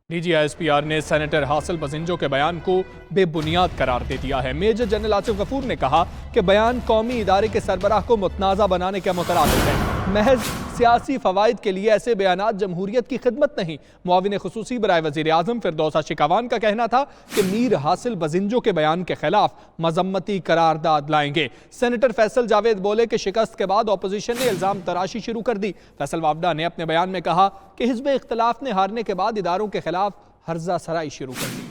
D G S P R نے senator Hasil Bizenjo کے بیان کو بے بنیاد قرار دے دیا ہے۔ میجر جنرل آصف غفور نے کہا کہ بیان قومی ادارے کے سربراہ کو متنازع بنانے کے مترادف ہے۔ محض سیاسی فوائد کے لیے ایسے بیانات جمہوریت کی خدمت نہیں۔ معاون خصوصی برائے وزیر اعظم فردوسہ شکاوان کا کہنا تھا کہ میر حاصل بزنجو کے بیان کے خلاف مذمتی قرارداد لائیں گے۔ سینیٹر فیصل جاوید بولے کہ شکست کے بعد اپوزیشن نے الزام تراشی شروع کر دی۔ فیصل وابڈا نے اپنے بیان میں کہا کہ حزب اختلاف نے ہارنے کے بعد اداروں کے خلاف ہرزہ سرائی شروع کر دی۔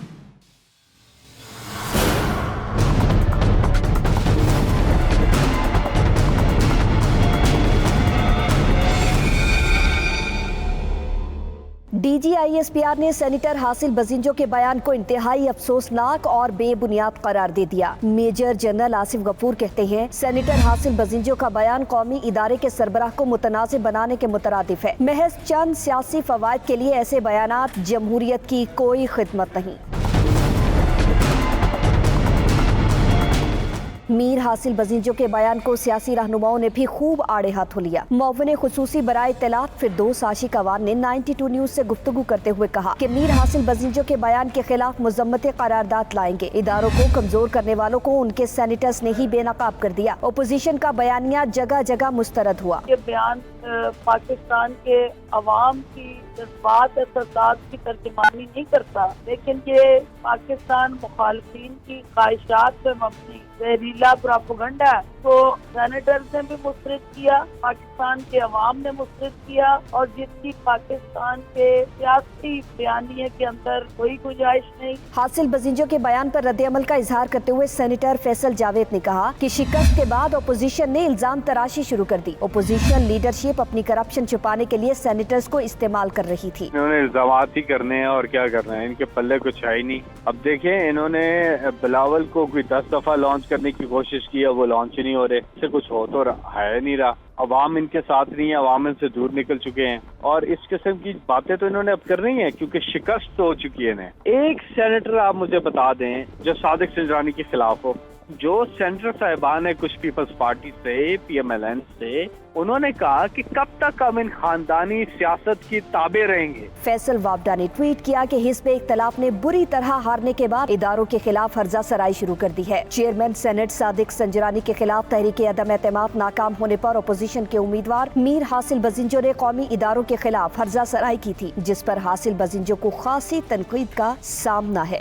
D G I S P R نے سینیٹر حاصل بزنجو کے بیان کو انتہائی افسوسناک اور بے بنیاد قرار دے دیا۔ میجر جنرل آصف غفور کہتے ہیں سینیٹر حاصل بزنجو کا بیان قومی ادارے کے سربراہ کو متنازع بنانے کے مترادف ہے۔ محض چند سیاسی فوائد کے لیے ایسے بیانات جمہوریت کی کوئی خدمت نہیں۔ میر حاصل بزنجو کے بیان کو سیاسی رہنماؤں نے بھی خوب آڑے ہاتھوں لیا۔ معاون خصوصی برائے اطلاعات فردوس عاشقاوان نے 92 نیوز سے گفتگو کرتے ہوئے کہا کہ میر حاصل بزنجو کے بیان کے خلاف مذمتی قرارداد لائیں گے۔ اداروں کو کمزور کرنے والوں کو ان کے سینیٹرز نے ہی بے نقاب کر دیا۔ اپوزیشن کا بیانیہ جگہ جگہ مسترد ہوا۔ یہ بیان پاکستان کے عوام کی جذبات احساسات کی ترجمانی نہیں کرتا، لیکن یہ پاکستان مخالفین کی خواہشات پہ مبنی زہریلا پراپیگنڈا ہے۔ تو سینیٹرز نے بھی مسترد کیا، پاکستان کے عوام نے مسترد کیا، اور جس کی پاکستان کے سیاسی بیانیے کے اندر کوئی گنجائش نہیں۔ حاصل بزنجو کے بیان پر رد عمل کا اظہار کرتے ہوئے سینیٹر فیصل جاوید نے کہا کہ شکست کے بعد اپوزیشن نے الزام تراشی شروع کر دی۔ اپوزیشن لیڈرشپ اپنی کرپشن چھپانے کے لیے سینیٹرز کو استعمال کر رہی تھی۔ انہوں نے الزامات ہی کرنے ہیں اور کیا کرنا ہے، ان کے پلے کچھ ہے ہی نہیں۔ اب دیکھیں انہوں نے بلاول کو کوئی 10 دفعہ لانچ کرنے کی کوشش کی ہے، وہ لانچ نہیں ہو رہے، اس سے کچھ ہو تو ہے نہیں رہا۔ عوام ان کے ساتھ نہیں ہے، عوام ان سے دور نکل چکے ہیں، اور اس قسم کی باتیں تو انہوں نے اب کرنی ہے کیونکہ شکست ہو چکی ہے انہیں۔ ایک سینیٹر آپ مجھے بتا دیں جو صادق سنجرانی کے خلاف ہو، جو سینیٹر صاحبان ہیں کچھ پیپلز پارٹی سے، پی ایم ایل این سے، انہوں نے کہا کہ کب تک ہم ان خاندانی سیاست کی تابع رہیں گے۔ فیصل وابڈا نے ٹویٹ کیا کہ حزب اختلاف نے بری طرح ہارنے کے بعد اداروں کے خلاف ہرزہ سرائی شروع کر دی ہے۔ چیئرمین سینیٹ صادق سنجرانی کے خلاف تحریک عدم اعتماد ناکام ہونے پر اپوزیشن کے امیدوار میر حاصل بزنجو نے قومی اداروں کے خلاف ہرزہ سرائی کی تھی، جس پر حاصل بزنجو کو خاصی تنقید کا سامنا ہے۔